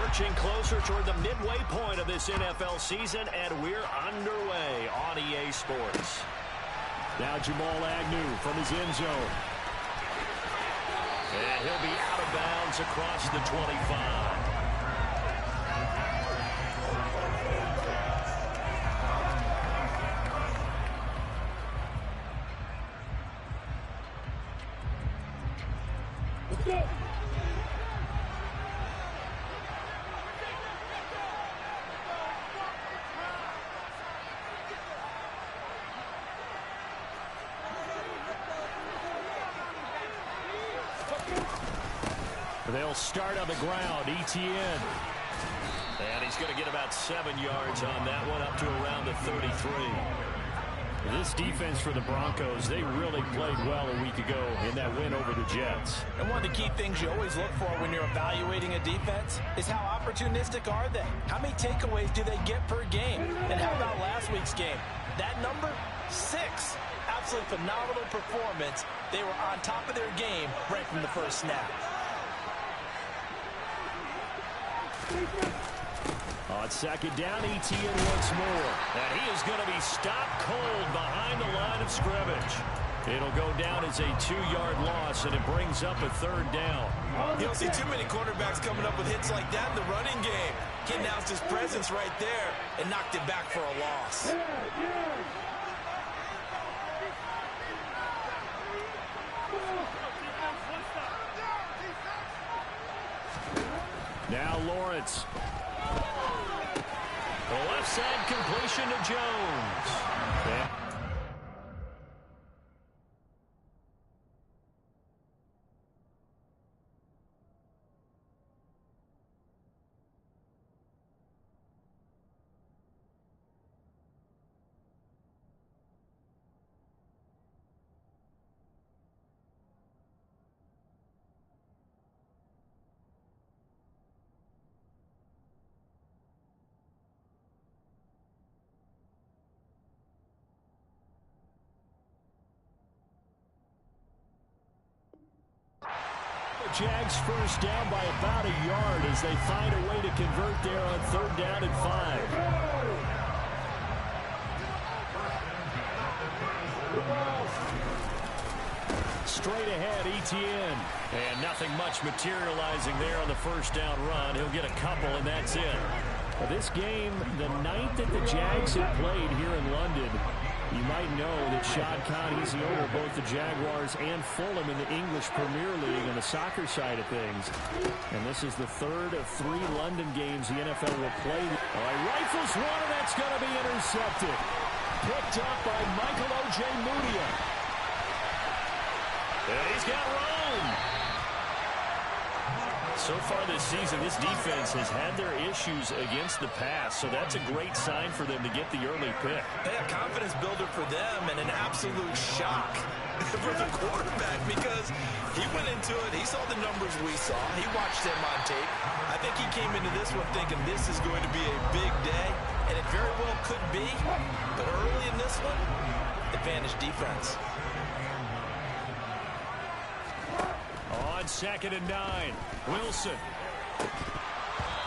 Inching closer toward the midway point of this NFL season, and we're underway on EA Sports. Now Jamal Agnew from his end zone. And he'll be out of bounds across the 25. They'll start on the ground. Etienne. And he's going to get about 7 yards on that one, up to around the 33. This defense for the Broncos, they really played well a week ago in that win over the Jets. And one of the key things you always look for when you're evaluating a defense is how opportunistic are they? How many takeaways do they get per game? And how about last week's game? That number, 6. Absolutely phenomenal performance. They were on top of their game right from the first snap. On second down, Etienne once more. And he is going to be stopped cold behind the line of scrimmage. It'll go down as a 2-yard loss, and it brings up a third down. You don't see too many quarterbacks coming up with hits like that in the running game. He announced his presence right there and knocked it back for a loss. Now Lawrence. The left side completion to Jones. Yeah. Jags first down by about a yard as they find a way to convert there on third down and 5. Straight ahead, Etienne. And nothing much materializing there on the first down run. He'll get a couple, and that's it. Well, this game, the night that the Jags have played here in London, you might know that Shad Khan, he's the owner of both the Jaguars and Fulham in the English Premier League on the soccer side of things. And this is the third of 3 London games the NFL will play. All right, rifles one, and that's going to be intercepted. Picked up by Michael O.J. Mudia. And he's got Rome. So far this season, this defense has had their issues against the pass, so that's a great sign for them to get the early pick. Hey, a confidence builder for them and an absolute shock for the quarterback because he went into it. He saw the numbers we saw. He watched them on tape. I think he came into this one thinking this is going to be a big day, and it very well could be. But early in this one, advantage defense. On second and 9, Wilson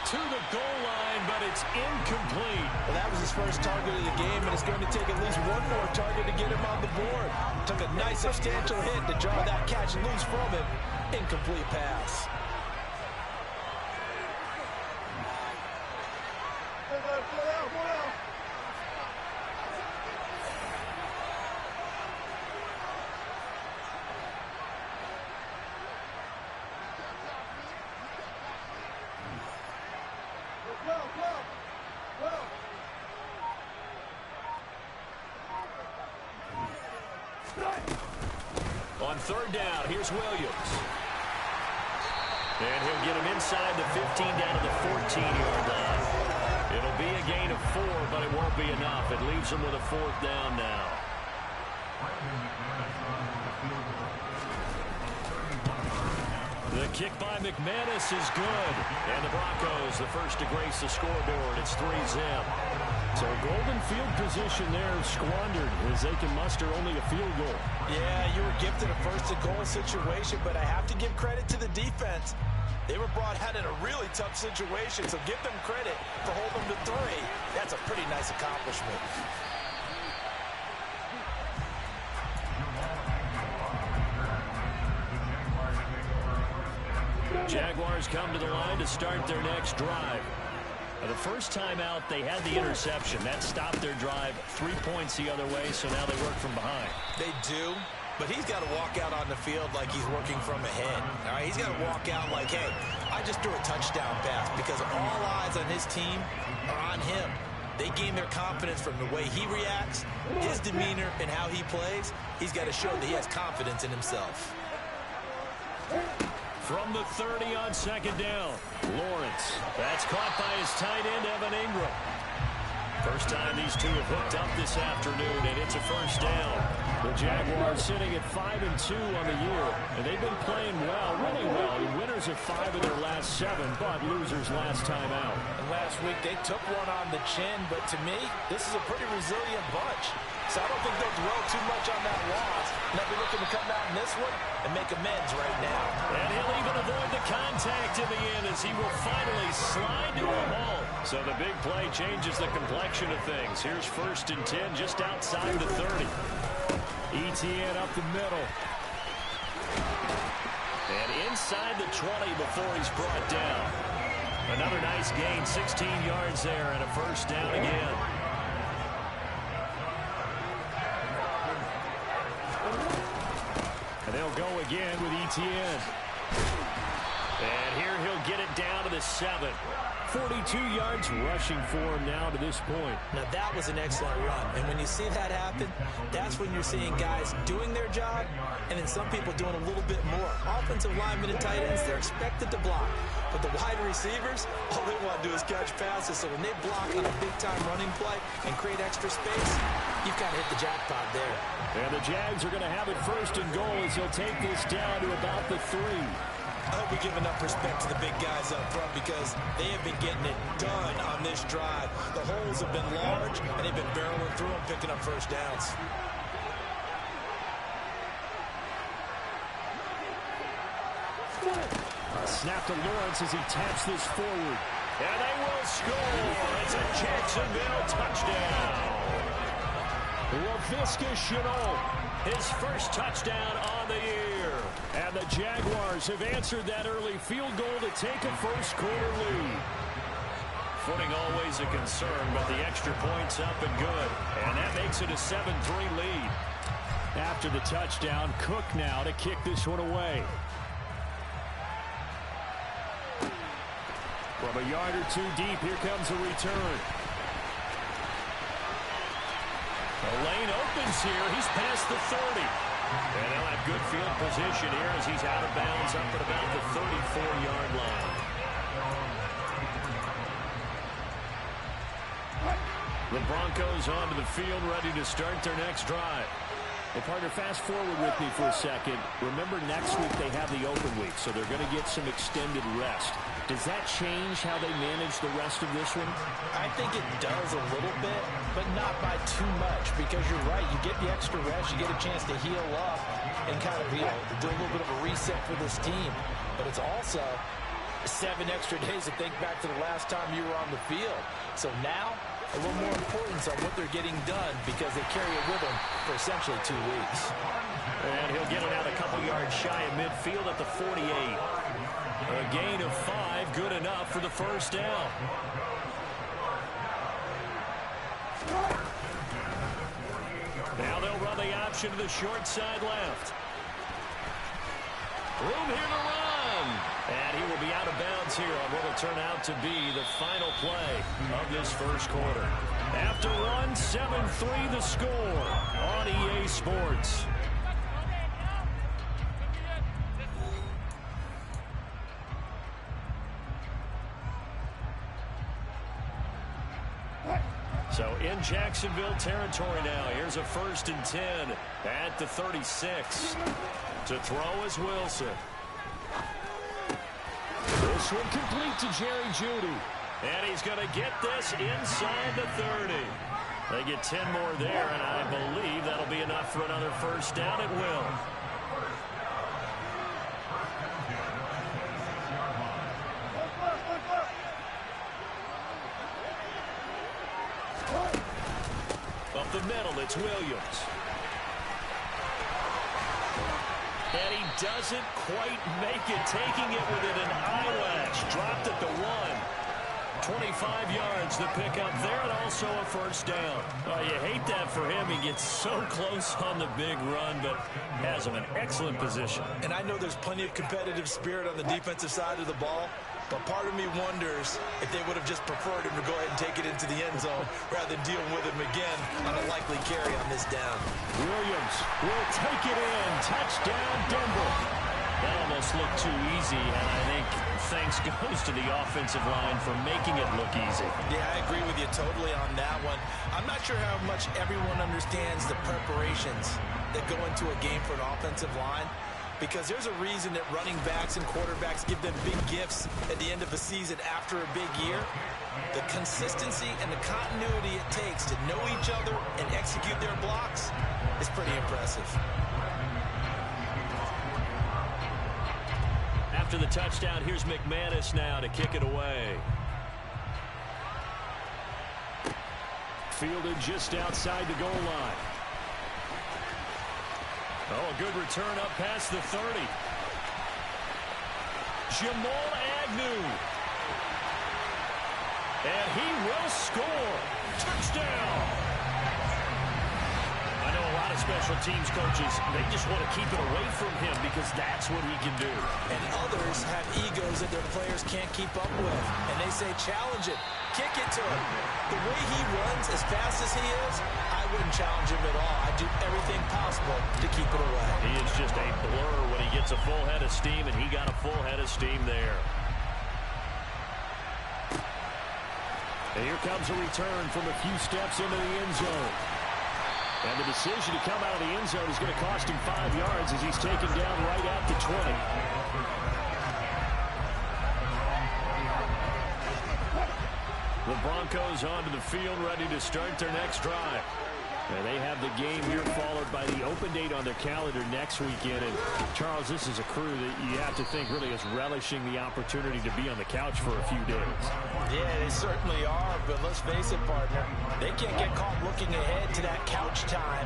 to the goal line, but it's incomplete. Well, that was his first target of the game, and it's going to take at least one more target to get him on the board. Took a nice substantial hit to draw that catch loose from him. Incomplete pass. On third down, here's Williams. And he'll get him inside the 15 down to the 14-yard line. It'll be a gain of 4, but it won't be enough. It leaves him with a 4th down now. The kick by McManus is good. And the Broncos, the first to grace the scoreboard. It's 3-zip. So a golden field position there squandered as they can muster only a field goal. Yeah, you were gifted a first-and-goal situation, but I have to give credit to the defense. They were brought out in a really tough situation, so give them credit for holding them to 3. That's a pretty nice accomplishment. Jaguars come to the line to start their next drive. The first time out, they had the interception. That stopped their drive 3 points the other way, so now they work from behind. They do, but he's got to walk out on the field like he's working from ahead. All right, he's got to walk out like, hey, I just threw a touchdown pass, because all eyes on his team are on him. They gain their confidence from the way he reacts, his demeanor, and how he plays. He's got to show that he has confidence in himself. From the 30 on second down, Lawrence. That's caught by his tight end, Evan Ingram. First time these two have hooked up this afternoon, and it's a first down. The Jaguars sitting at 5-2 on the year, and they've been playing well, really well. Winners of 5 of their last 7, but losers last time out. And last week they took one on the chin, but to me, this is a pretty resilient bunch. So I don't think they'll dwell too much on that loss. And they'll be looking to come out in this one and make amends right now. And he'll even avoid the contact in the end as he will finally slide to a hole. So the big play changes the complexion of things. Here's 1st and 10 just outside the 30. ETN up the middle. And inside the 20 before he's brought down. Another nice gain, 16 yards there, and a first down again. And they'll go again with ETN. And here he'll get it down to the 7. 42 yards rushing for him now to this point. Now that was an excellent run. And when you see that happen, that's when you're seeing guys doing their job and then some people doing a little bit more. Offensive linemen and tight ends, they're expected to block. But the wide receivers, all they want to do is catch passes. So when they block on a big-time running play and create extra space, you've got to hit the jackpot there. And the Jags are going to have it 1st and goal as he'll take this down to about the 3. I hope we give enough respect to the big guys up front because they have been getting it done on this drive. The holes have been large, and they've been barreling through them, picking up first downs. Snap to Lawrence as he taps this forward. And they will score. It's a Jacksonville touchdown. LaVisca Chenault, his first touchdown on the year. And the Jaguars have answered that early field goal to take a first-quarter lead. Footing always a concern, but the extra point's up and good. And that makes it a 7-3 lead. After the touchdown, Cook now to kick this one away. From a yard or 2 deep, here comes a return. The lane opens here. He's past the 30. And they'll have good field position here as he's out of bounds up at about the 34-yard line. The Broncos onto the field, ready to start their next drive. Well, partner, fast forward with me for a second. Remember, next week they have the open week, so they're going to get some extended rest. Does that change how they manage the rest of this one? I think it does a little bit, but not by too much, because you're right. You get the extra rest, you get a chance to heal up and kind of, do a little bit of a reset for this team. But it's also 7 extra days to think back to the last time you were on the field. So now, a little more importance on what they're getting done because they carry it with them for essentially 2 weeks. And he'll get it out a couple yards shy of midfield at the 48. A gain of 5, good enough for the first down. Now they'll run the option to the short side left. Room here to run. And he will be out of bounds here on what will turn out to be the final play of this first quarter. After one, 7-3 the score on EA Sports. So in Jacksonville territory now. Here's a 1st and 10 at the 36. To throw is Wilson. This one complete to Jerry Jeudy. And he's going to get this inside the 30. They get 10 more there, and I believe that'll be enough for another first down. It will. middle. It's Williams. And he doesn't quite make it, taking it within an eyelash. Dropped at the 1. 25 yards the pickup there, and also a first down. Oh, you hate that for him. He gets so close on the big run, but has him in excellent position. And I know there's plenty of competitive spirit on the defensive side of the ball, but part of me wonders if they would have just preferred him to go ahead and take it into the end zone rather than deal with him again on a likely carry on this down. Williams will take it in. Touchdown, Denver. That almost looked too easy, and I think thanks goes to the offensive line for making it look easy. Yeah, I agree with you totally on that one. I'm not sure how much everyone understands the preparations that go into a game for an offensive line, because there's a reason that running backs and quarterbacks give them big gifts at the end of a season after a big year. The consistency and the continuity it takes to know each other and execute their blocks is pretty impressive. After the touchdown, here's McManus now to kick it away. Fielded just outside the goal line. Oh, a good return up past the 30. Jamal Agnew. And he will score. Touchdown. I know a lot of special teams coaches, they just want to keep it away from him because that's what he can do. And others have egos that their players can't keep up with. And they say, challenge it. Kick it to him. The way he runs as fast as he is, I wouldn't challenge him at all. I'd do everything possible to keep it away. He is just a blur when he gets a full head of steam, and he got a full head of steam there. And here comes a return from a few steps into the end zone. And the decision to come out of the end zone is going to cost him 5 yards as he's taken down right at the 20. The Broncos onto the field, ready to start their next drive. And they have the game here followed by the open date on their calendar next weekend. And, Charles, this is a crew that you have to think really is relishing the opportunity to be on the couch for a few days. Yeah, they certainly are, but let's face it, partner. They can't get caught looking ahead to that couch time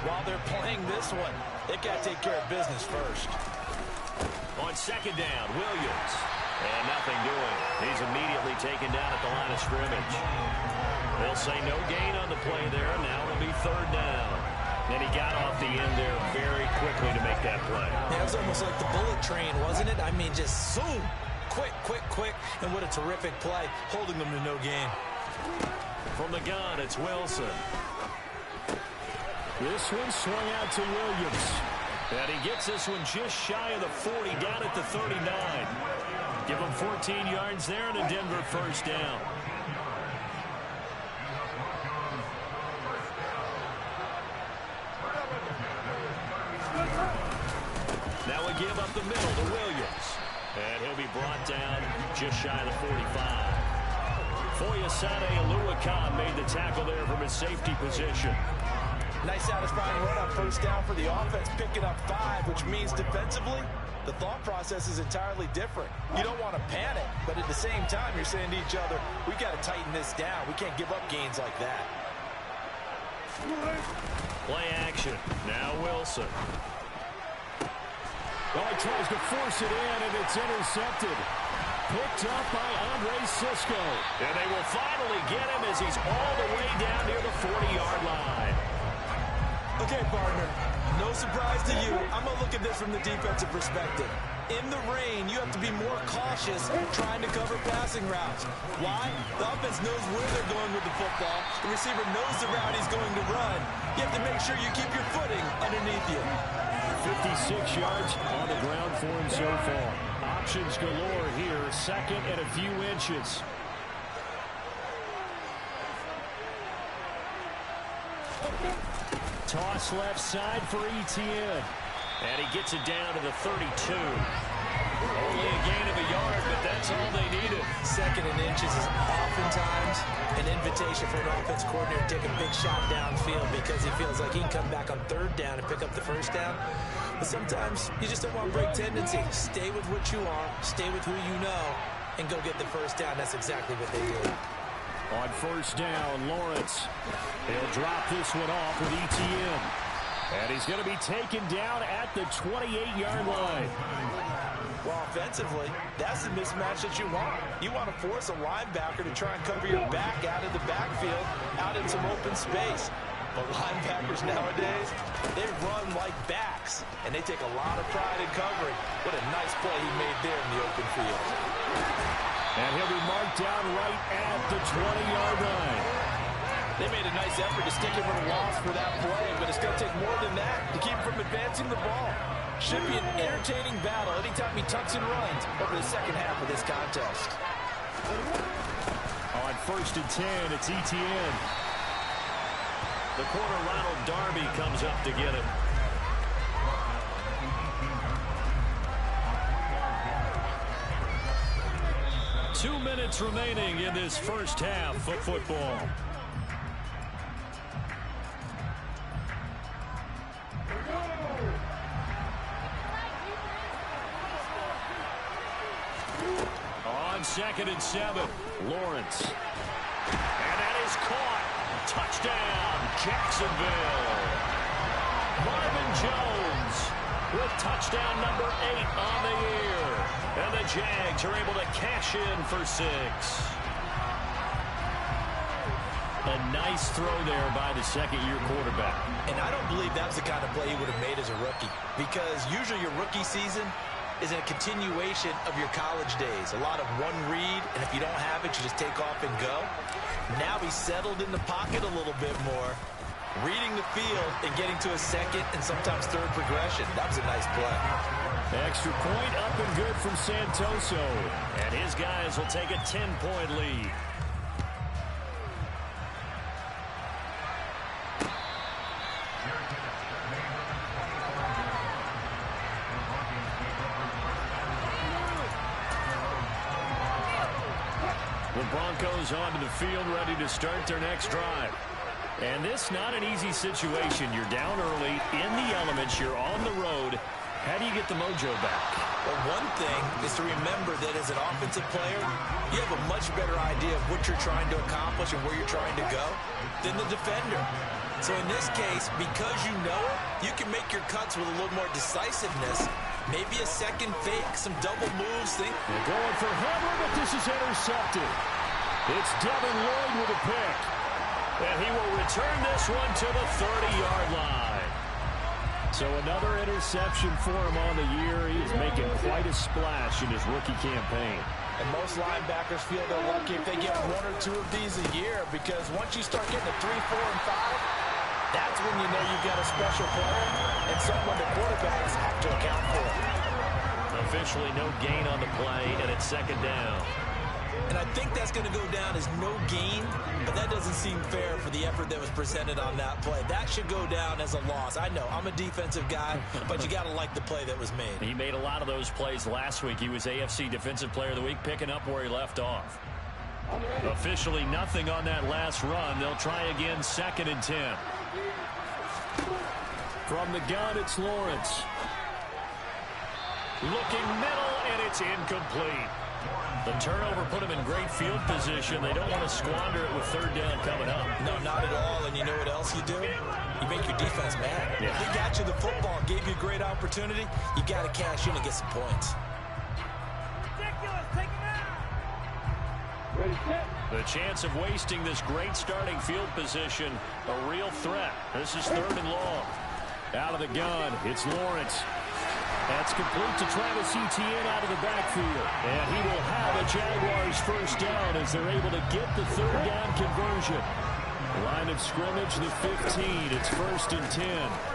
while they're playing this one. They've got to take care of business first. On second down, Williams. And nothing doing. He's immediately taken down at the line of scrimmage. They'll say no gain on the play there. Now it'll be third down. And he got off the end there very quickly to make that play. Yeah, it was almost like the bullet train, wasn't it? I mean, just zoom. Quick, quick, quick. And what a terrific play, holding them to no gain. From the gun, it's Wilson. This one swung out to Williams. And he gets this one just shy of the 40, down at the 39. Give him 14 yards there and a Denver first down. Now we give up the middle to Williams. And he'll be brought down just shy of the 45. Foyesade Aluakan made the tackle there from his safety position. Nice satisfying run on first down for the offense, picking up 5, which means defensively, the thought process is entirely different. You don't want to panic, but at the same time, you're saying to each other, we've got to tighten this down. We can't give up gains like that. Play action. Now Wilson. Oh, he tries to force it in, and it's intercepted. Picked up by Andre Sisco. And they will finally get him as he's all the way down near the 40-yard line. Okay, partner, no surprise to you. I'm going to look at this from the defensive perspective. In the rain, you have to be more cautious trying to cover passing routes. Why? The offense knows where they're going with the football. The receiver knows the route he's going to run. You have to make sure you keep your footing underneath you. 56 yards on the ground for him so far. Options galore here, second and a few inches. Toss left side for Etienne. And he gets it down to the 32. Only a gain of a yard, but that's all they needed. Second and inches is oftentimes an invitation for an offense coordinator to take a big shot downfield because he feels like he can come back on third down and pick up the first down. But sometimes you just don't want break tendency. Stay with what you are, stay with who you know, and go get the first down. That's exactly what they did. On first down, Lawrence. He'll drop this one off with ETN. And he's going to be taken down at the 28-yard line. Well, offensively, that's the mismatch that you want. You want to force a linebacker to try and cover your back out of the backfield, out in some open space. But linebackers nowadays, they run like backs, and they take a lot of pride in covering. What a nice play he made there in the open field. And he'll be marked down right at the 20-yard line. They made a nice effort to stick him with a loss for that play, but it's going to take more than that to keep him from advancing the ball. Should be an entertaining battle anytime he tucks and runs over the second half of this contest. On first and 10, it's ETN. The corner, Ronald Darby, comes up to get it. Two minutes remaining in this first half of football. On second and 7, Lawrence. And that is caught. Touchdown, Jacksonville. Marvin Jones with touchdown number 8 on the year. And the Jags are able to cash in for 6. A nice throw there by the second-year quarterback. And I don't believe that was the kind of play he would have made as a rookie, because usually your rookie season is a continuation of your college days. A lot of one read, and if you don't have it, you just take off and go. Now he's settled in the pocket a little bit more, reading the field and getting to a second and sometimes third progression. That was a nice play. Extra point up and good from Santoso. And his guys will take a 10-point lead. The Broncos onto the field, ready to start their next drive. And this not an easy situation. You're down early, in the elements, you're on the road. How do you get the mojo back? Well, one thing is to remember that as an offensive player, you have a much better idea of what you're trying to accomplish and where you're trying to go than the defender. So in this case, because you know it, you can make your cuts with a little more decisiveness. Maybe a second fake, some double moves. They're going for Hamler, but this is intercepted. It's Devin Lloyd with a pick. And he will return this one to the 30-yard line. So another interception for him on the year. He is making quite a splash in his rookie campaign. And most linebackers feel they're lucky if they get 1 or 2 of these a year, because once you start getting to 3, 4, and 5, that's when you know you've got a special player and someone the quarterbacks have to account for. Officially no gain on the play, and it's second down. And I think that's going to go down as no gain, but that doesn't seem fair for the effort that was presented on that play. That should go down as a loss. I know, I'm a defensive guy, but you got to like the play that was made. He made a lot of those plays last week. He was AFC Defensive Player of the Week, picking up where he left off. Officially nothing on that last run. They'll try again, second and 10. From the gun, it's Lawrence. Looking middle, and it's incomplete. The turnover put him in great field position. They don't want to squander it with third down coming up. No, not at all. And you know what else you do? You make your defense mad. Yeah. They got you the football, gave you a great opportunity. You got to cash in and get some points. Ridiculous. Take him out. The chance of wasting this great starting field position, a real threat. This is third and long. Out of the gun, it's Lawrence. That's complete to Travis Etienne out of the backfield. And he will have a Jaguars first down as they're able to get the third down conversion. Line of scrimmage, the 15. It's first and 10.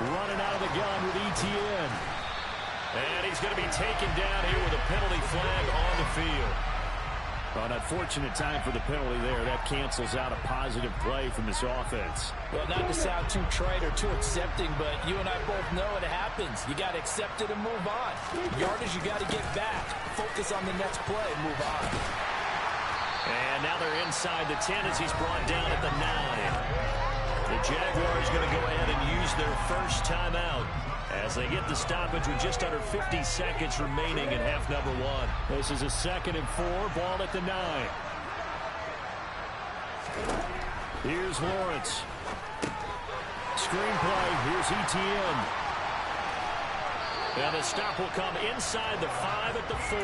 Running out of the gun with Etienne. And he's going to be taken down here with a penalty flag on the field. An unfortunate time for the penalty there. That cancels out a positive play from this offense. Well, not to sound too trite or too accepting, but you and I both know it happens. You got to accept it and move on. Yardage, you got to get back. Focus on the next play and move on. And now they're inside the 10 as he's brought down at the 9. The Jaguars going to go ahead and use their first timeout as they get the stoppage with just under 50 seconds remaining in half number 1. This is a second and 4, ball at the 9. Here's Lawrence. Screenplay. Here's Etienne. And the stop will come inside the 5 at the 4.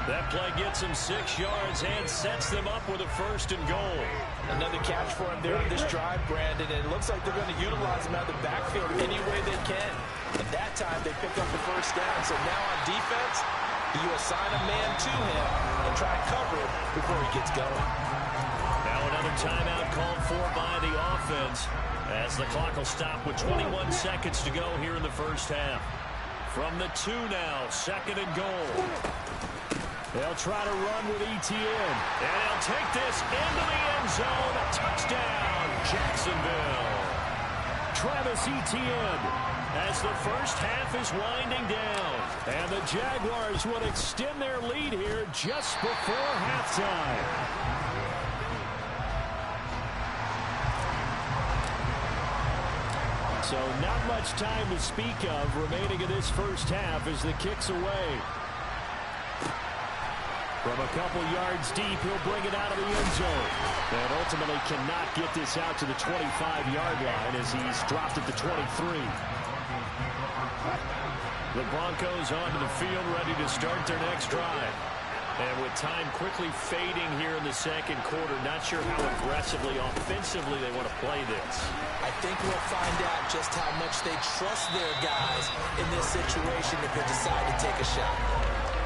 That play gets him 6 yards and sets them up with a 1st and goal. Another catch for him there on this drive, Brandon. And it looks like they're going to utilize him out of the backfield any way they can. And that time they pick up the 1st down. So now on defense, you assign a man to him and try to cover it before he gets going. Now another timeout called for by the offense as the clock will stop with 21 seconds to go here in the 1st half. From the 2 now, 2nd and goal. They'll try to run with Etienne. And they'll take this into the end zone. A touchdown, Jacksonville. Travis Etienne as the 1st half is winding down. And the Jaguars will extend their lead here just before halftime. So not much time to speak of remaining in this 1st half as the kick's away. From a couple yards deep, he'll bring it out of the end zone. And ultimately cannot get this out to the 25-yard line as he's dropped at the 23. The Broncos onto the field ready to start their next drive. And with time quickly fading here in the 2nd quarter, not sure how aggressively, offensively they want to play this. I think we'll find out just how much they trust their guys in this situation if they decide to take a shot.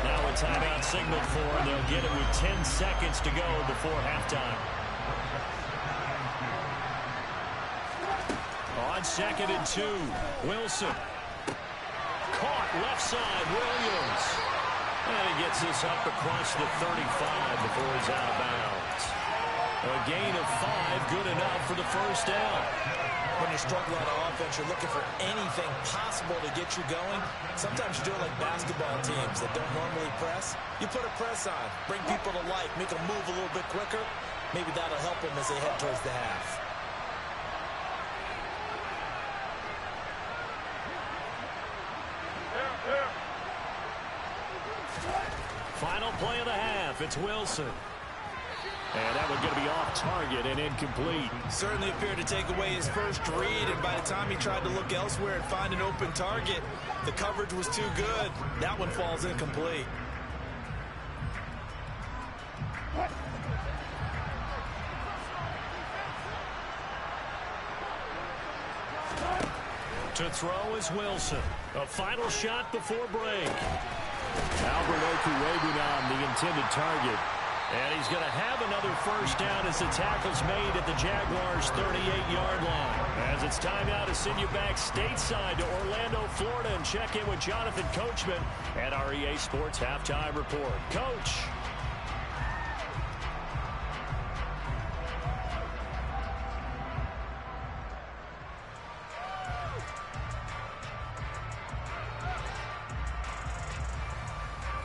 Now a timeout signaled for, and they'll get it with 10 seconds to go before halftime. On 2nd and 2, Wilson. Caught left side, Williams. And he gets this up across the 35 before he's out of bounds. A gain of 5, good enough for the 1st down. When you're struggling on offense, you're looking for anything possible to get you going. Sometimes you do it like basketball teams that don't normally press. You put a press on, bring people to life, make them move a little bit quicker. Maybe that'll help them as they head towards the half. Final play of the half, it's Wilson. And that one going to be off target and incomplete. Certainly appeared to take away his first read, and by the time he tried to look elsewhere and find an open target, the coverage was too good. That one falls incomplete. To throw is Wilson. A final shot before break. Albert Okuwegu on the intended target. And he's going to have another 1st down as the tackle's made at the Jaguars' 38-yard line. As it's time now to send you back stateside to Orlando, Florida, and check in with Jonathan Coachman at our EA Sports Halftime Report. Coach.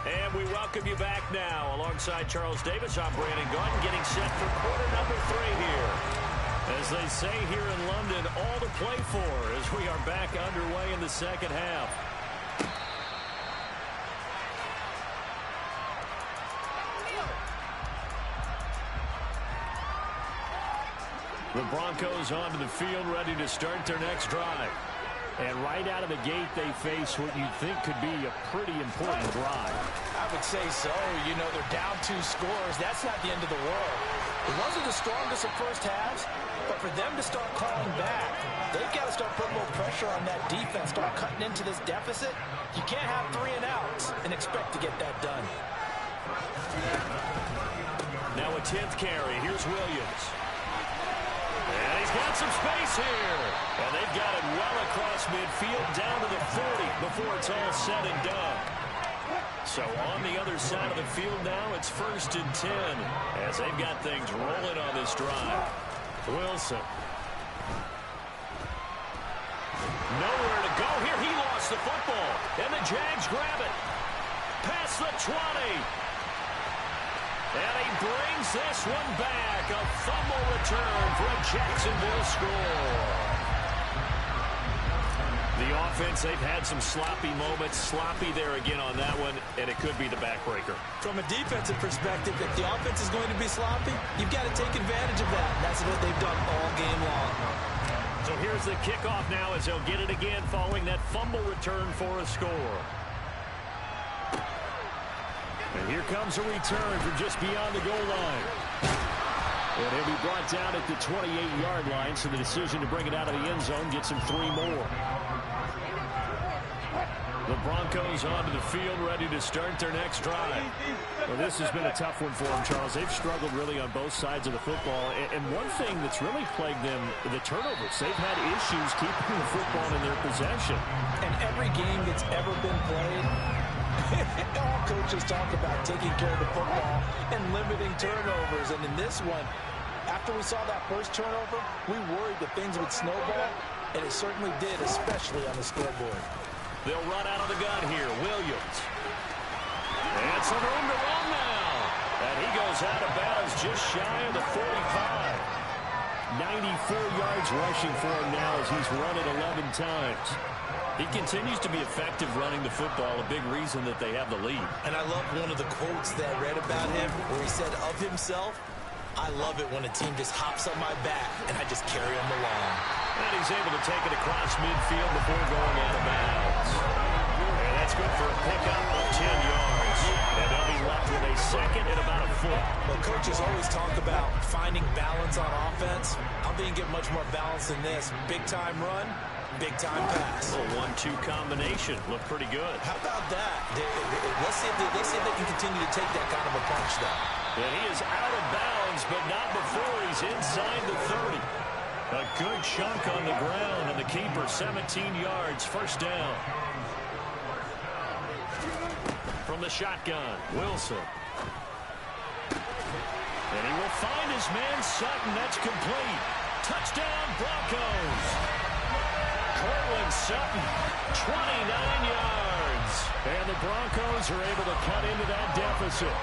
And we welcome you back now. Alongside Charles Davis, I'm Brandon Gaudin, getting set for quarter number 3 here. As they say here in London, all to play for as we are back underway in the 2nd half. The Broncos onto the field ready to start their next drive. And right out of the gate, they face what you think could be a pretty important drive. I would say so. You know, they're down 2 scores. That's not the end of the world. It wasn't the strongest of first halves, but for them to start calling back, they've got to start putting a little pressure on that defense, start cutting into this deficit. You can't have 3 and outs and expect to get that done. Now a 10th carry. Here's Williams. And he's got some space here. And they've got it well across midfield down to the 40 before it's all said and done. So on the other side of the field now, it's 1st and 10 as they've got things rolling on this drive. Wilson. Nowhere to go here. He lost the football. And the Jags grab it. Past the 20. And he brings this one back. A fumble return for a Jacksonville score. The offense, they've had some sloppy moments. Sloppy there again on that one, and it could be the backbreaker. From a defensive perspective, if the offense is going to be sloppy, you've got to take advantage of that. And that's what they've done all game long. So here's the kickoff now as they'll get it again following that fumble return for a score. And here comes a return from just beyond the goal line. And he'll be brought down at the 28-yard line, so the decision to bring it out of the end zone gets him 3 more. The Broncos onto the field, ready to start their next drive. Well, this has been a tough one for them, Charles. They've struggled really on both sides of the football. And one thing that's really plagued them, the turnovers. They've had issues keeping the football in their possession. And every game that's ever been played, all coaches talk about taking care of the football and limiting turnovers. And in this one, after we saw that first turnover, we worried that things would snowball, and it certainly did, especially on the scoreboard. They'll run out of the gun here. Williams. And some room to run now. And he goes out of bounds just shy of the 45. 94 yards rushing for him now as he's run it 11 times. He continues to be effective running the football, a big reason that they have the lead. And I love one of the quotes that I read about him where he said of himself, "I love it when a team just hops on my back and I just carry them along." And he's able to take it across midfield before going out of bounds. And that's good for a pickup of 10 yards. And they'll be left with a second and about a foot. Well, coaches always talk about finding balance on offense. I don't think you get much more balance than this. Big-time run, big-time pass. A 1-2 combination. Looked pretty good. How about that? Let's see if they can continue to take that kind of a punch, though. And he is out of bounds, but not before he's inside the 30. A good chunk on the ground, and the keeper 17 yards, first down. From the shotgun, Wilson. And he will find his man Sutton. That's complete. Touchdown, Broncos. Cortland Sutton, 29 yards. And the Broncos are able to cut into that deficit.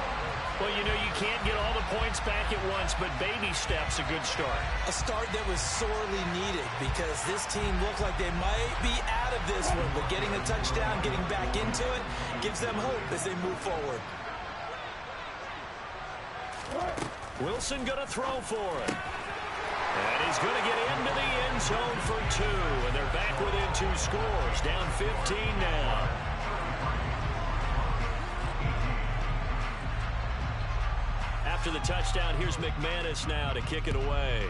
Well, you know, you can't get all the points back at once, but baby steps, a good start. A start that was sorely needed because this team looked like they might be out of this one, but getting a touchdown, getting back into it, gives them hope as they move forward. Wilson going to throw for it. And he's going to get into the end zone for 2, and they're back within 2 scores, down 15 now. After the touchdown, here's McManus now to kick it away.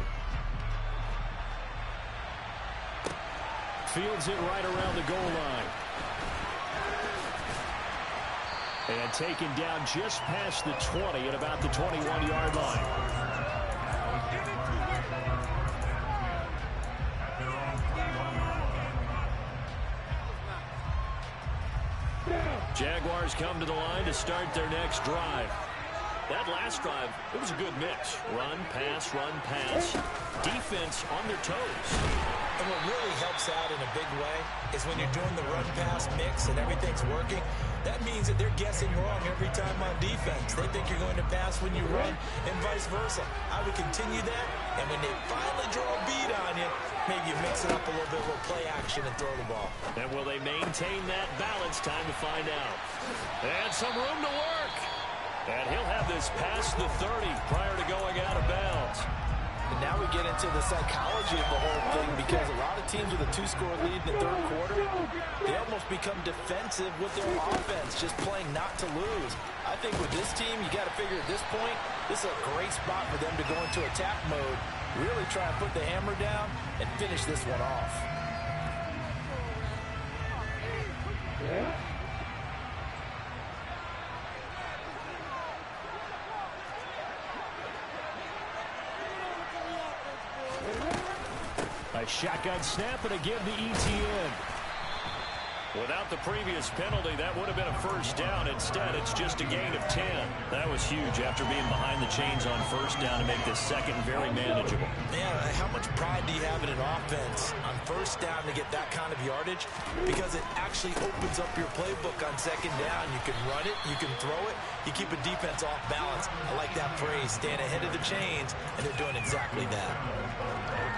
Fields it right around the goal line. And taken down just past the 20 at about the 21-yard line. Jaguars come to the line to start their next drive. That last drive, it was a good mix. Run, pass, defense on their toes. And what really helps out in a big way is when you're doing the run-pass mix and everything's working, that means that they're guessing wrong every time on defense. They think you're going to pass when you run and vice versa. I would continue that, and when they finally draw a beat on you, maybe you mix it up a little bit, a little play action and throw the ball. And will they maintain that balance? Time to find out. And some room to work. And he'll have this past the 30 prior to going out of bounds. And now we get into the psychology of the whole thing because a lot of teams with a 2-score lead in the third quarter, they almost become defensive with their offense, just playing not to lose. I think with this team, you got to figure at this point, this is a great spot for them to go into attack mode, really try and put the hammer down and finish this one off. A shotgun snap and a give to ETN. Without the previous penalty, that would have been a first down. Instead, it's just a gain of 10. That was huge after being behind the chains on first down to make this second very manageable. Man, how much pride do you have in an offense on first down to get that kind of yardage? Because it actually opens up your playbook on second down. You can run it, you can throw it, you keep a defense off balance. I like that phrase, staying ahead of the chains, and they're doing exactly that.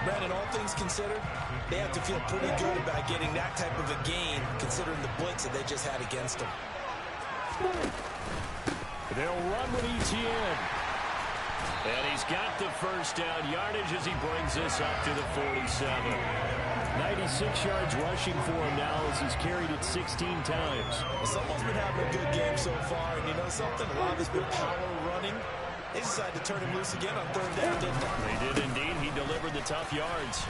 Brandon, all things considered, they have to feel pretty good about getting that type of a gain, considering the blitz that they just had against them. They'll run with Etienne. And he's got the first down yardage as he brings this up to the 47. 96 yards rushing for him now as he's carried it 16 times. Someone's been having a good game so far, and you know something? A lot of it's been power running. They decided to turn him loose again on third down, didn't they? They did indeed. He delivered the tough yards.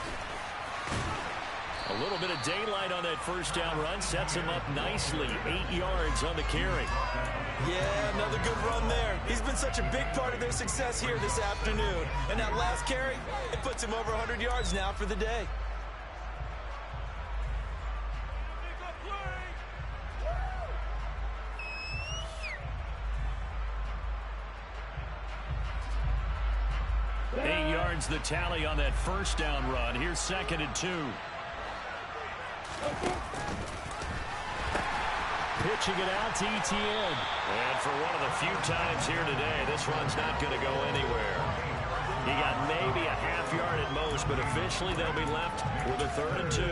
A little bit of daylight on that first down run sets him up nicely. 8 yards on the carry. Yeah, another good run there. He's been such a big part of their success here this afternoon. And that last carry, it puts him over 100 yards now for the day. The tally on that first down run. Here's 2nd and 2. Pitching it out to Etienne. And for one of the few times here today, this run's not going to go anywhere. He got maybe a half yard at most, but officially they'll be left with a 3rd and 2.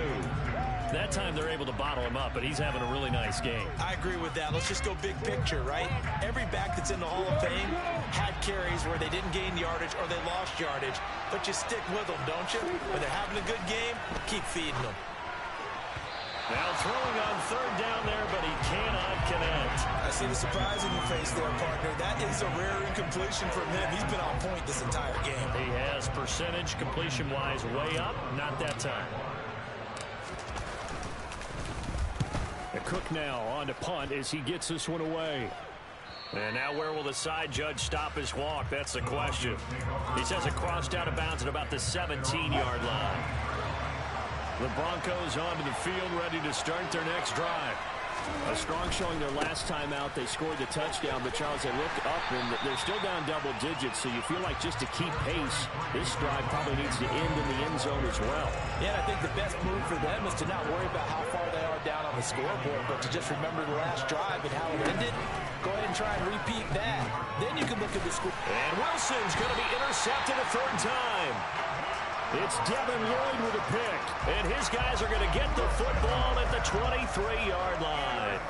That time they're able to bottle him up, but he's having a really nice game. I agree with that. Let's just go big picture, right? Every back that's in the Hall of Fame had carries where they didn't gain yardage or they lost yardage, but you stick with them, don't you? When they're having a good game, keep feeding them. Now throwing on 3rd down there, but he cannot connect. I see the surprise in your face there, partner. That is a rare incompletion from him. He's been on point this entire game. He has percentage completion-wise way up, not that time. Cook now on to punt as he gets this one away. And now where will the side judge stop his walk? That's the question. He says it crossed out of bounds at about the 17-yard line. The Broncos onto the field ready to start their next drive. A strong showing their last time out. They scored the touchdown, but Charles, they looked up and they're still down double digits, so you feel like just to keep pace, this drive probably needs to end in the end zone as well. Yeah, I think the best move for them is to not worry about how far they are down on the scoreboard, but to just remember the last drive and how it ended. Go ahead and try and repeat that. Then you can look at the score. And Wilson's going to be intercepted a 3rd time. It's Devin Lloyd with a pick, and his guys are going to get the football at the 23-yard line.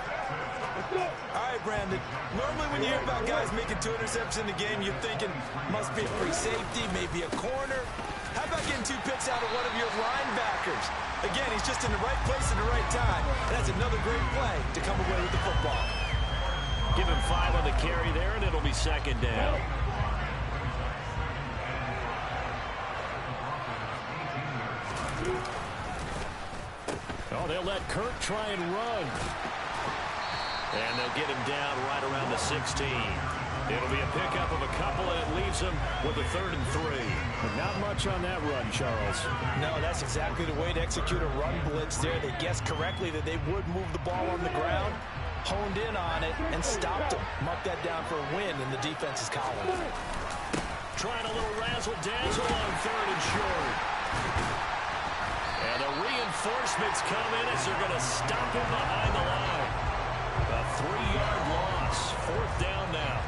All right, Brandon. Normally when you hear about guys making 2 interceptions in the game, you're thinking must be a free safety, maybe a corner. How about getting 2 picks out of one of your linebackers? Again, he's just in the right place at the right time. And that's another great play to come away with the football. Give him 5 on the carry there, and it'll be 2nd down. Oh, they'll let Kirk try and run. And they'll get him down right around the 16. It'll be a pickup of a couple, and it leaves him with a 3rd and 3. Not much on that run, Charles. No, that's exactly the way to execute a run blitz there. They guessed correctly that they would move the ball on the ground, honed in on it, and stopped them. Mark that down for a win in the defense's column. Trying a little razzle-dazzle on 3rd and short. And the reinforcements come in as they're going to stop him behind the line. A 3-yard loss. 4th down now.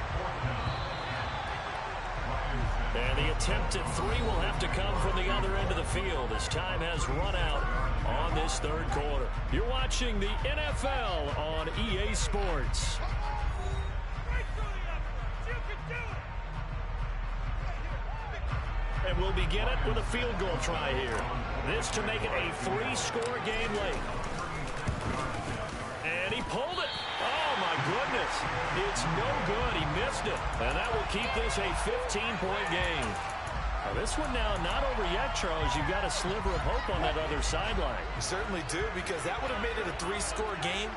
And the attempt at 3 will have to come from the other end of the field as time has run out on this 3rd quarter. You're watching the NFL on EA Sports. And we'll begin it with a field goal try here. This to make it a 3-score game late. And he pulled it. Oh, my goodness. It's no good. He missed it. And that will keep this a 15-point game. Now, this one now not over yet, Charles. You've got a sliver of hope on that other sideline. You certainly do, because that would have made it a 3-score game,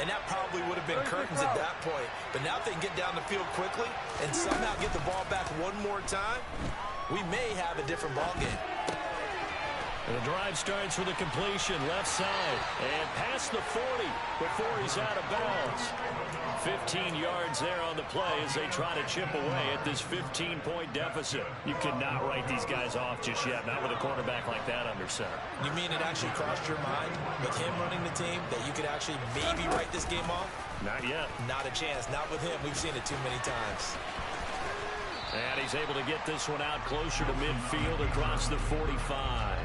and that probably would have been curtains at that point. But now if they can get down the field quickly and somehow get the ball back one more time, we may have a different ball game. And the drive starts with a completion left side and past the 40 before he's out of bounds. 15 yards there on the play as they try to chip away at this 15-point deficit. You cannot write these guys off just yet, not with a quarterback like that under center. You mean it actually crossed your mind with him running the team that you could actually maybe write this game off? Not yet. Not a chance. Not with him. We've seen it too many times. And he's able to get this one out closer to midfield across the 45.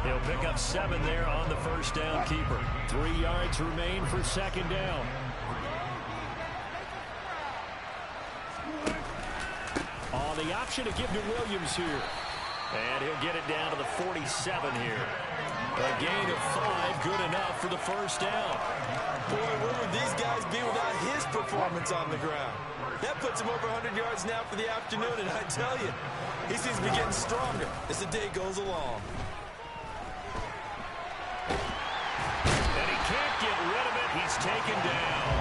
He'll pick up 7 there on the first down keeper. 3 yards remain for second down. On the option to give to Williams here. And he'll get it down to the 47 here. A gain of 5, good enough for the first down. Boy, where would these guys be without his performance on the ground? That puts him over 100 yards now for the afternoon, and I tell you, he seems to be getting stronger as the day goes along. And he can't get rid of it. He's taken down.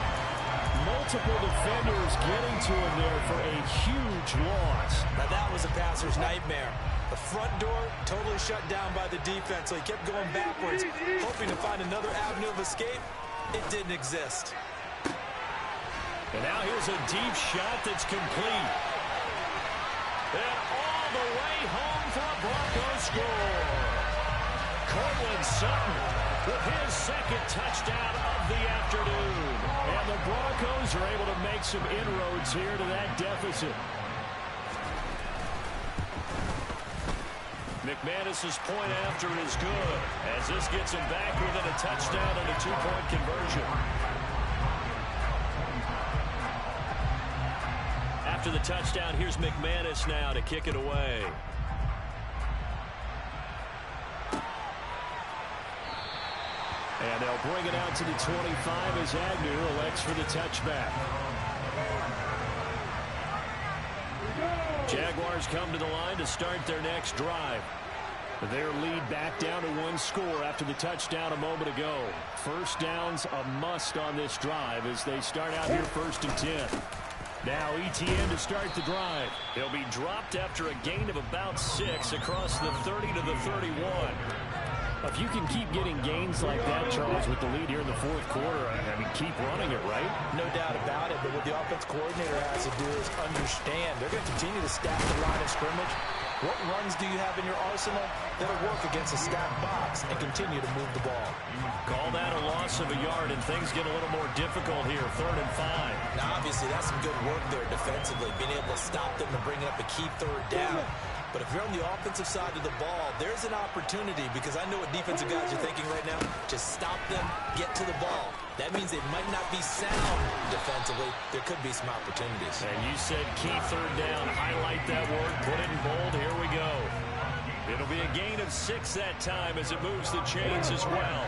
Multiple defenders getting to him there for a huge loss. Now that was a passer's nightmare. The front door totally shut down by the defense, so he kept going backwards, hoping to find another avenue of escape. It didn't exist. And now here's a deep shot that's complete. And all the way home for a Broncos score. Cortland Sutton with his second touchdown of the afternoon. And the Broncos are able to make some inroads here to that deficit. McManus's point after is good, as this gets him back within a touchdown and a 2-point conversion. After the touchdown, here's McManus now to kick it away. And they'll bring it out to the 25 as Agnew elects for the touchback. Jaguars come to the line to start their next drive. Their lead back down to 1 score after the touchdown a moment ago. First down's a must on this drive as they start out here 1st and 10. Now ETN to start the drive. He'll be dropped after a gain of about 6 across the 30 to the 31. If you can keep getting gains like that, Charles, with the lead here in the 4th quarter, I mean, keep running it, right? No doubt about it, but what the offense coordinator has to do is understand they're going to continue to stack the line of scrimmage. What runs do you have in your arsenal that'll work against a stacked box and continue to move the ball? Call that a loss of a yard, and things get a little more difficult here, 3rd and 5. Now, obviously, that's some good work there defensively, being able to stop them and bring up a key 3rd down. But if you're on the offensive side of the ball, there's an opportunity, because I know what defensive guys are thinking right now. Just stop them, get to the ball. That means they might not be sound defensively. There could be some opportunities. And you said key 3rd down. Highlight that word. Put it in bold. Here we go. It'll be a gain of 6 that time as it moves the chains as well.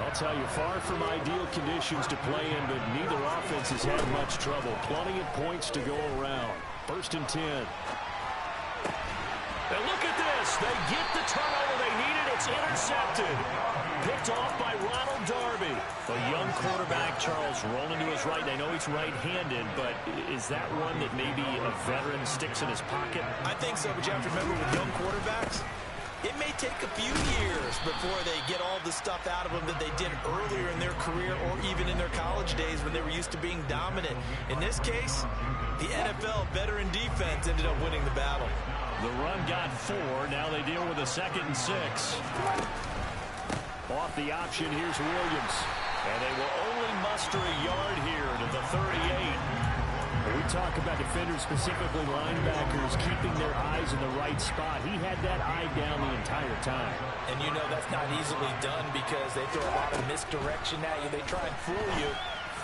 I'll tell you, far from ideal conditions to play in, but neither offense has had much trouble. Plenty of points to go around. 1st and 10. And look at this. They get the turnover they needed. It's intercepted. Picked off by Ronald Darby. A young quarterback, Charles, rolling to his right. I know he's right-handed, but is that one that maybe a veteran sticks in his pocket? I think so, but you have to remember with young quarterbacks, it may take a few years before they get all the stuff out of them that they did earlier in their career or even in their college days when they were used to being dominant. In this case, the NFL veteran defense ended up winning the battle. The run got 4. Now they deal with a 2nd and 6. Off the option, here's Williams. And they will only muster a yard here to the 38. We talk about defenders, specifically linebackers, keeping their eyes in the right spot. He had that eye down the entire time. And you know that's not easily done because they throw a lot of misdirection at you. They try and fool you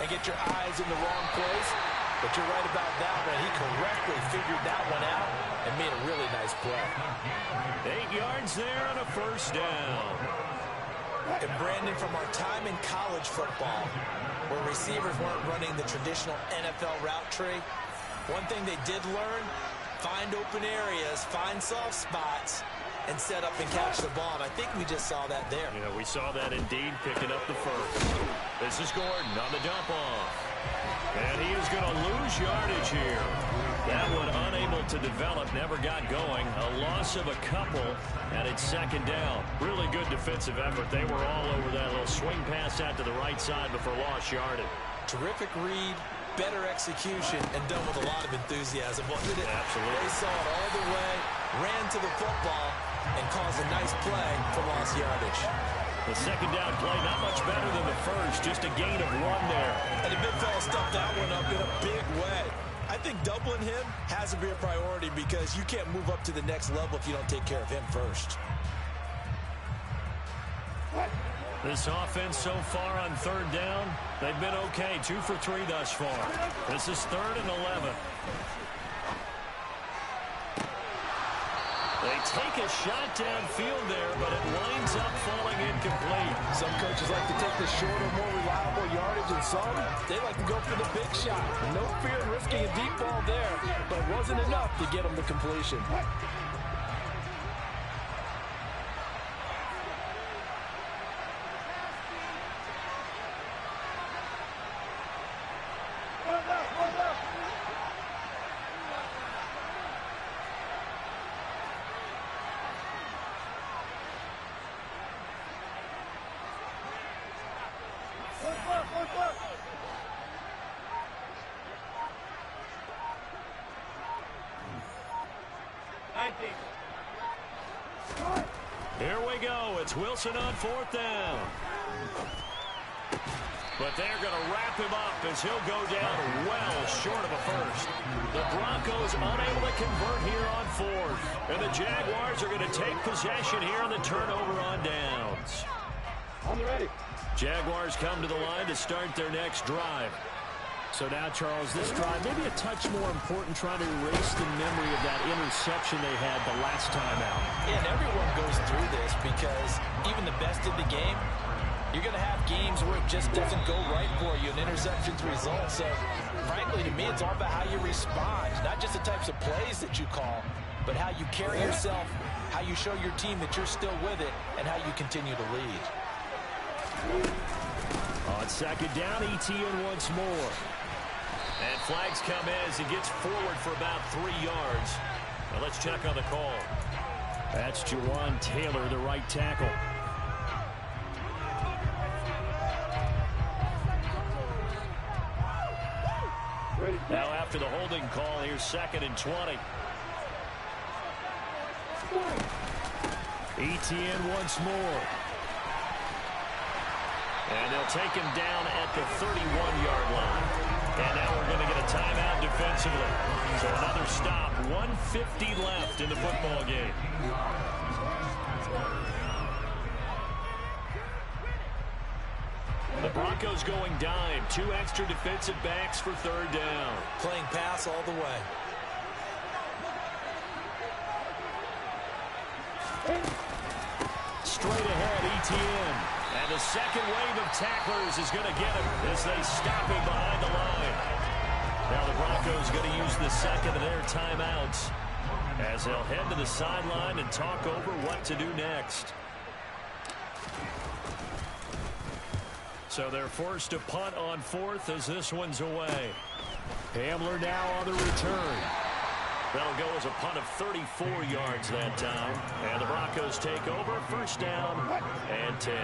and get your eyes in the wrong place. But you're right about that one. He correctly figured that one out and made a really nice play. 8 yards there on a 1st down. And Brandon, from our time in college football, where receivers weren't running the traditional NFL route tree, one thing they did learn, find open areas, find soft spots, and set up and catch the ball. And I think we just saw that there. Yeah, we saw that indeed, picking up the 1st. This is Gordon on the dump off. And he is going to lose yardage here. That one unable to develop, never got going. A loss of a couple, and it's second down. Really good defensive effort. They were all over that little swing pass out to the right side before lost yardage. Terrific read, better execution, and done with a lot of enthusiasm, wasn't it? Absolutely. They saw it all the way, ran to the football, and caused a nice play for lost yardage. The second down play, not much better than the first, just a gain of one there. And the big fella stuffed that one up in a big way. I think doubling him has to be a priority because you can't move up to the next level if you don't take care of him first. This offense so far on third down, they've been okay. 2 for 3 thus far. This is 3rd and 11. They take a shot downfield there, but it winds up falling incomplete. Some coaches like to take the shorter, more reliable yardage, and some, they like to go for the big shot. No fear in risking a deep ball there, but it wasn't enough to get them to completion. Here we go. It's Wilson on 4th down. But they're going to wrap him up as he'll go down well short of a first. The Broncos unable to convert here on 4th. And the Jaguars are going to take possession here on the turnover on downs. On the ready. Jaguars come to the line to start their next drive. So now, Charles, this drive maybe a touch more important, trying to erase the memory of that interception they had the last time out. And everyone goes through this because even the best of the game, you're going to have games where it just doesn't go right for you, and interceptions result. So, frankly, to me, it's all about how you respond, not just the types of plays that you call, but how you carry yourself, how you show your team that you're still with it, and how you continue to lead. On second down, ETN once more. And flags come in as he gets forward for about 3 yards. Now let's check on the call. That's Jawan Taylor, the right tackle. Now after the holding call, here's 2nd and 20. ETN once more. And they'll take him down at the 31-yard line. And now we're going to get a timeout defensively. So another stop. 1:50 left in the football game. The Broncos going dime. 2 extra defensive backs for 3rd down. Playing pass all the way. Straight ahead, ETN. And the second wave of tacklers is going to get him as they stop him behind the line. Now the Broncos going to use the second of their timeouts as they'll head to the sideline and talk over what to do next. So they're forced to punt on 4th as this one's away. Hamler now on the return. That'll go as a punt of 34 yards that time. And the Broncos take over. 1st down and 10.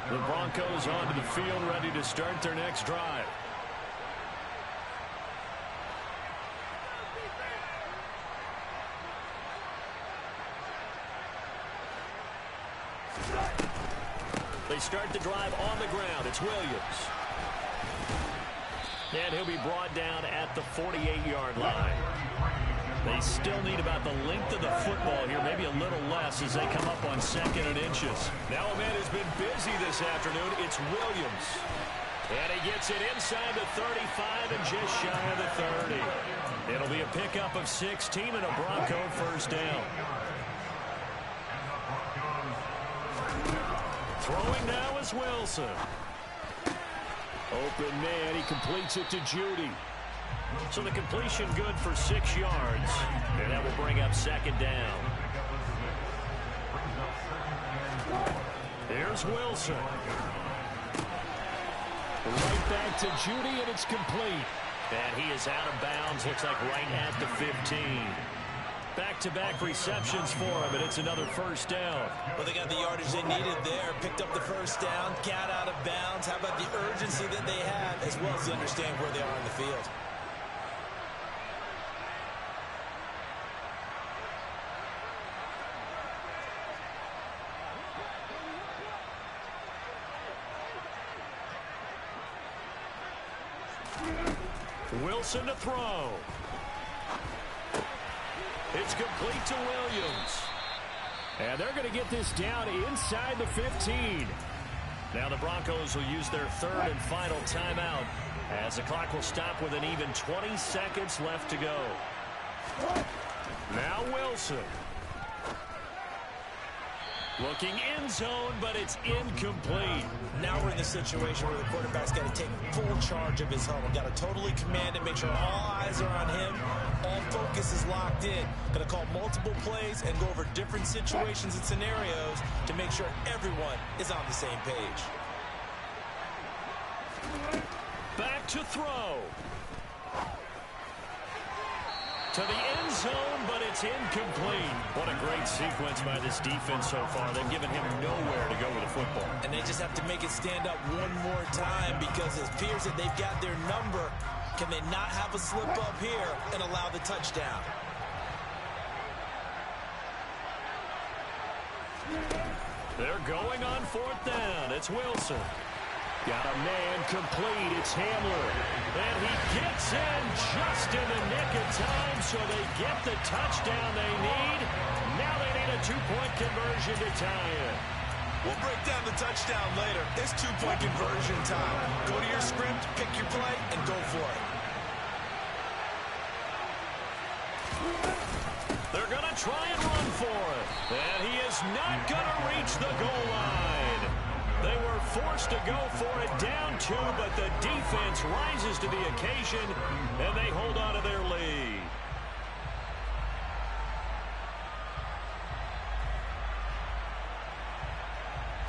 The Broncos onto the field ready to start their next drive. They start the drive on the ground. It's Williams. And he'll be brought down at the 48-yard line. They still need about the length of the football here, maybe a little less as they come up on 2nd and inches. Now a man has been busy this afternoon. It's Williams. And he gets it inside the 35 and just shy of the 30. It'll be a pickup of 16 and a Bronco 1st down. Throwing now is Wilson. Open man, he completes it to Judy. So the completion good for 6 yards. And that will bring up 2nd down. Here's Wilson. Right back to Judy, and it's complete. And he is out of bounds, looks like right at the 15. Back-to-back receptions for him, and it's another first down. Well, they got the yardage they needed there, picked up the first down, got out of bounds. How about the urgency that they have, as well as to understand where they are in the field? Wilson to throw. It's complete to Williams. And they're going to get this down inside the 15. Now the Broncos will use their third and final timeout as the clock will stop with an even 20 seconds left to go. Now Wilson. Looking end zone, but it's incomplete. Now we're in the situation where the quarterback's got to take full charge of his huddle. Got to totally command it, make sure all eyes are on him. All focus is locked in. Got to call multiple plays and go over different situations and scenarios to make sure everyone is on the same page. Back to throw. To the end zone, but it's incomplete. What a great sequence by this defense so far. They've given him nowhere to go with the football. And they just have to make it stand up one more time because it appears that they've got their number. Can they not have a slip up here and allow the touchdown? They're going on fourth down. It's Wilson. Got a man complete. It's Hamler. And he gets in just in the nick of time, so they get the touchdown they need. Now they need a two-point conversion to tie it. We'll break down the touchdown later. It's two-point conversion time. Go to your script, pick your play, and go for it. They're going to try and run for it. And he is not going to reach the goal line. They were forced to go for it down two, but the defense rises to the occasion, and they hold on to their lead.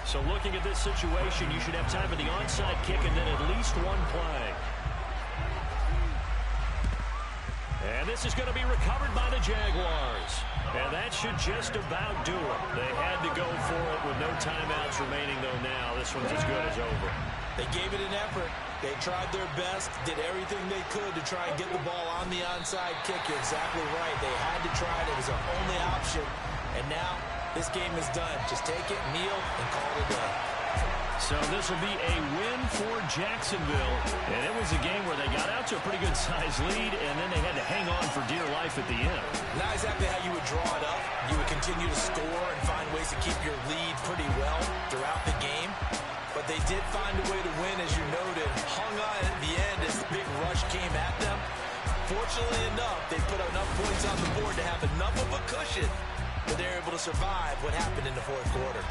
So looking at this situation, you should have time for the onside kick and then at least one play. And this is going to be recovered by the Jaguars. And that should just about do it. They had to go for it with no timeouts remaining, though now this one's as good as over. They gave it an effort. They tried their best, did everything they could to try and get the ball on the onside kick. You're exactly right. They had to try it. It was their only option. And now this game is done. Just take it, kneel, and call it a day. So this will be a win for Jacksonville. And it was a game where they got out to a pretty good-sized lead, and then they had to hang on for dear life at the end. Not exactly how you would draw it up. You would continue to score and find ways to keep your lead pretty well throughout the game. But they did find a way to win, as you noted. Hung on at the end as the big rush came at them. Fortunately enough, they put enough points on the board to have enough of a cushion that they're able to survive what happened in the fourth quarter.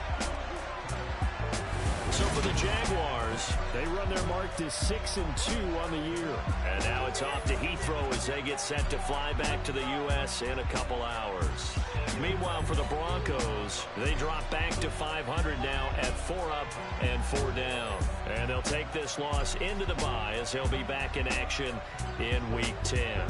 So for the Jaguars, they run their mark to 6-2 on the year. And now it's off to Heathrow as they get set to fly back to the U.S. in a couple hours. Meanwhile, for the Broncos, they drop back to 500 now at 4 up and 4 down. And they'll take this loss into the bye as they'll be back in action in Week 10.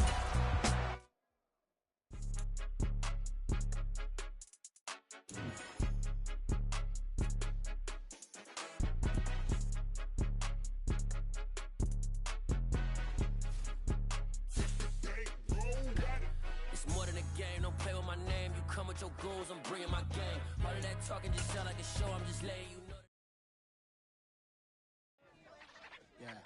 I'm bringing my game. All of that talking just sound like a show. I'm just letting you know. Yeah.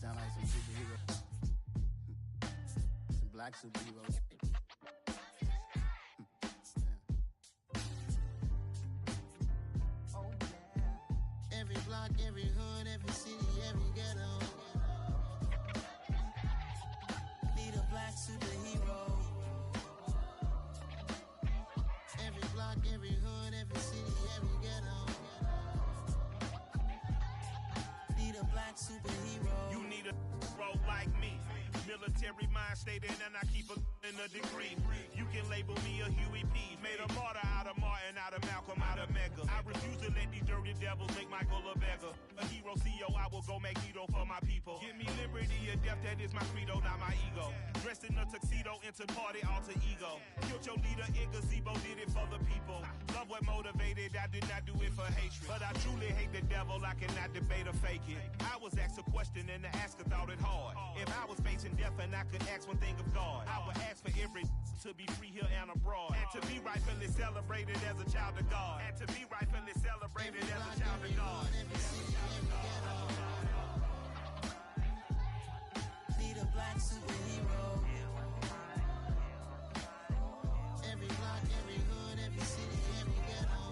Sound like some superheroes. Some black superheroes. Every hood, every city, every ghetto. Need a black superhero. Every block, every hood, every city, every ghetto. Need a black superhero. You need a bro like me. Military mind stated, and I keep in a degree. You can label me a Huey P. Made a martyr out of Martin, out of Malcolm, out of Mega. I refuse to let these dirty devils make Michael a beggar. A hero CEO, I will go Magneto for my people. Give me liberty or death, that is my credo, not my ego. Dressed in a tuxedo, into party, alter ego. Killed your leader in gazebo, did it for the people. Love what motivated, I did not do it for hatred. But I truly hate the devil, I cannot debate or fake it. I was asked a question and the asker thought it hard. If I was facing death and I could ask one thing of God, I would ask for every to be free here and abroad. And to be rightfully celebrated as a child of God. And to be rightfully celebrated as a child of God. Need a black superhero. Every block, every hood, every city, every ghetto.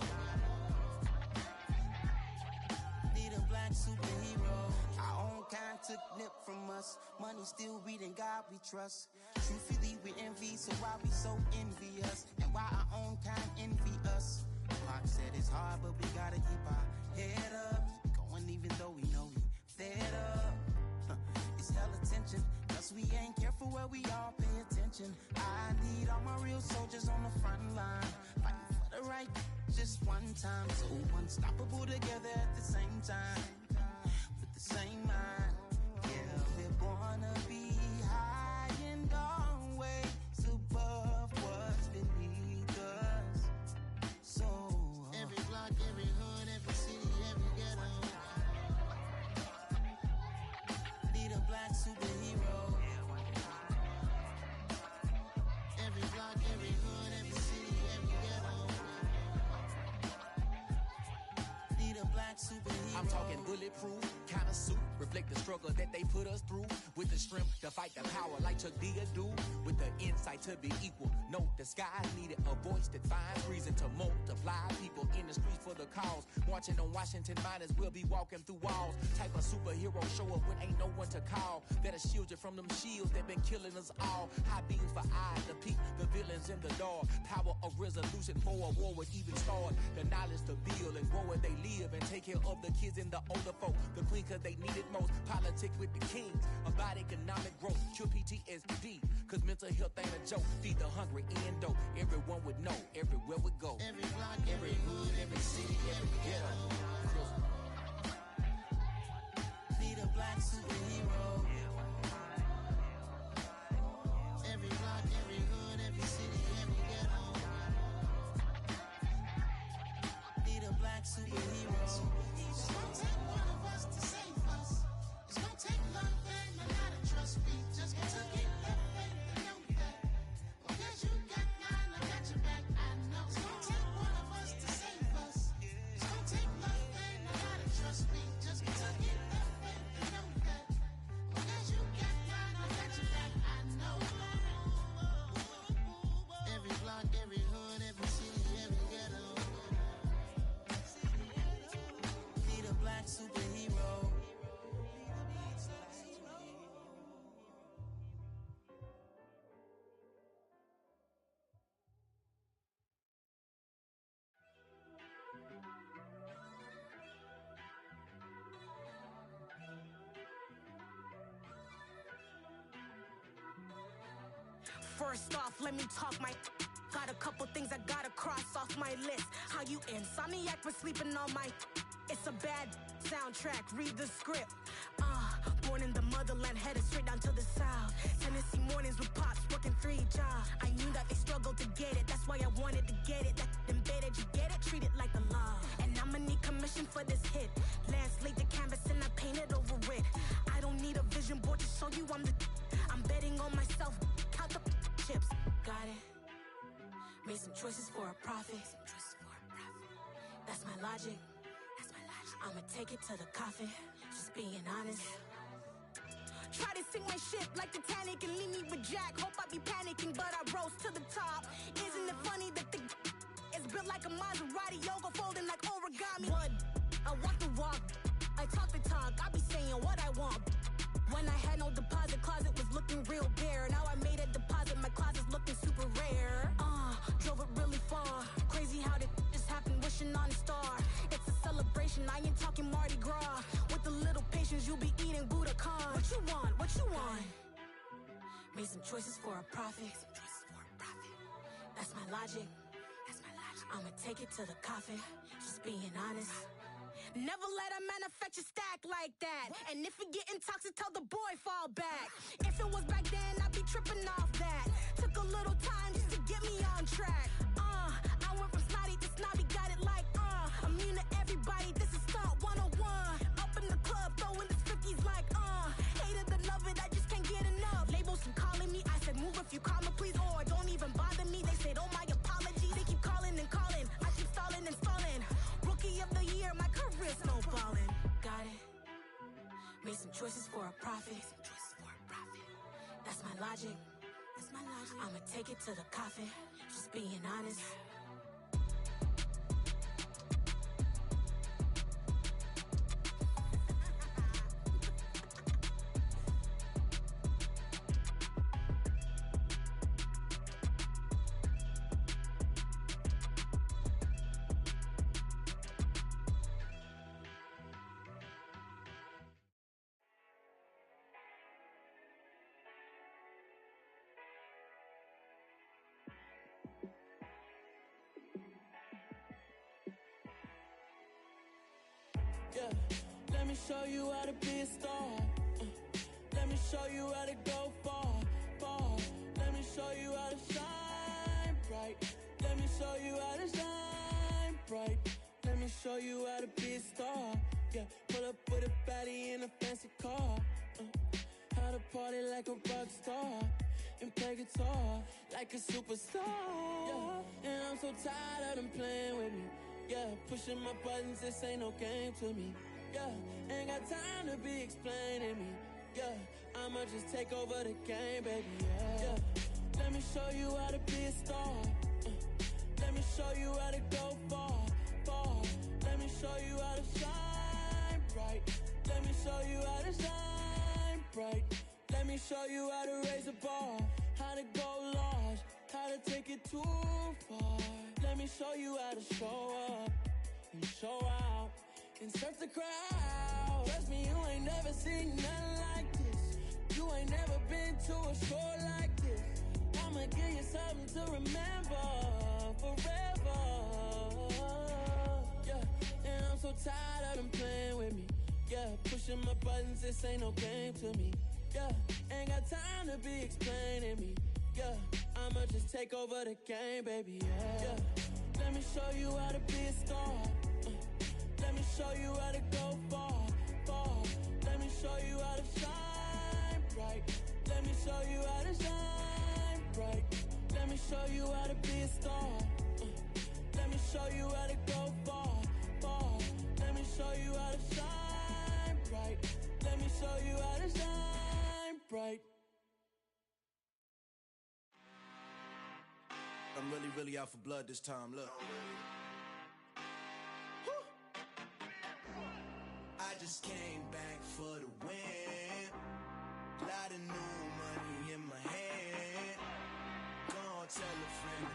Need a black superhero. Our own kind took nip from us. Money still reading God we trust. Truthfully we envy, so why we so envious? And why our own kind envy us? Mark said it's hard, but we gotta keep our head up. Going even though we know we fed up. It's hella tension, cause we ain't careful where we all pay attention. I need all my real soldiers on the front line, fighting for the right just one time. So unstoppable together at the same time, with the same mind. Yeah, we're born to be high and always above what's beneath us. So every block, every hood, every city, every ghetto. Need a black superhero. Every block, every hood, every city, every ghetto. Need a black superhero. I'm talking bulletproof kind of suit, reflect the struggle that they put us through. With the strength to fight the power like Chuck D do. With the insight to be equal. Note the sky needed a voice that finds reason to multiply. People in the streets for the cause. Marching on Washington, might as well be walking through walls. Type of superhero show up when ain't no one to call. That'll shield you from them shields that been killing us all. High beams for eyes to peek the villains in the dark. Power of resolution for a war would even start. The knowledge to build and grow where they live and take care of the kids and the older folk. The queen cause they need it most. Politics with the kings. About economic growth. Cure PTSD. Cause mental health ain't a joke. Feed the hungry and dope. Everyone would know. Everywhere we go. Every block, every hood, every city, every ghetto. Need a black superhero. Every block, every hood, every city, every ghetto. Need a black superhero. It's gonna take one of us to save us. It's gonna take love and a lot of trust. We just got to get that faith and know that. Because you got mine, I got your back. I know. It's gonna take one of us to save us. It's gonna take love and a lot of trust. We just got to get that faith and know that. Because you got mine, I got your back. I know. Every block, every hood, every city, every ghetto. Need a black superhero. First off, let me talk my. Got a couple things I gotta cross off my list. How you insomniac for sleeping on my. It's a bad soundtrack, read the script. Born in the motherland, headed straight down to the south. Tennessee mornings with pops, working 3 jobs. I knew that they struggled to get it, that's why I wanted to get it. That embedded, you get it, treat it like a law. And I'ma need commission for this hit. Lance laid the canvas and I painted over it. I don't need a vision board to show you I'm the. I'm betting on myself, count the chips. Got it. Made some choices for a profit. That's my logic. I'ma take it to the coffin. Just being honest. Try to sink my ship like Titanic and leave me with Jack. Hope I be panicking, but I rose to the top. Isn't it funny that the is built like a Maserati, yoga folding like origami? What? I walk the walk. I talk the talk. I be saying what I want. When I had no deposit, closet was looking real bare. Now I made a deposit, my closet's looking super rare. Drove it really far. Crazy how did this happen, wishing on a star. It's a celebration, I ain't talking Mardi Gras. With a little patience, you'll be eating Budokan. What you want? What you want? Made some choices for a profit. That's my logic. I'ma take it to the coffin. Just being honest. Never let a manufacture stack like that. And if it getting toxic, tell the boy fall back. If it was back then, I'd be tripping off that. Took a little time just to get me on track. I went from snotty to snobby, got it like immune to everybody, this is stunt 101. Up in the club, throwing the 50s like hate it, love it, I just can't get enough. Labels keep calling me, I said move if you call me please, or don't even bother me. They said oh my apology, they keep calling and calling. I keep stalling and stalling. Rookie of the year, my career's snowballing. Got it. Made some choices for a profit. That's my logic. I'ma take it to the coffin. Just being honest. Yeah, let me show you how to be a star. Let me show you how to go far, far. Let me show you how to shine bright. Let me show you how to shine bright. Let me show you how to be a star. Yeah, pull up with a baddie in a fancy car. How to party like a rock star and play guitar like a superstar. Yeah, and I'm so tired of them playing with me. Yeah, pushing my buttons, this ain't no game to me. Yeah, ain't got time to be explaining me. Yeah, I'ma just take over the game, baby. Yeah, let me show you how to be a star. Let me show you how to go far, far. Let me show you how to shine bright. Let me show you how to shine bright. Let me show you how to raise a bar, how to go large, how to take it too far. Let me show you how to show up and show out and surf the crowd. Trust me, you ain't never seen nothing like this. You ain't never been to a show like this. I'ma give you something to remember forever. Yeah, and I'm so tired of them playing with me. Yeah, pushing my buttons, this ain't no game to me. Yeah, ain't got time to be explaining me. Yeah, I'ma just take over the game, baby. Yeah, let me show you how to be a star. Let me show you how to go far, far. Let me show you how to shine bright. Let me show you how to shine bright. Let me show you how to be a star. Let me show you how to go far, far. Let me show you how to shine bright. Let me show you how to shine bright. I'm really out for blood this time, look. I just came back for the win. Lot of new money in my hand. Go on, tell a friend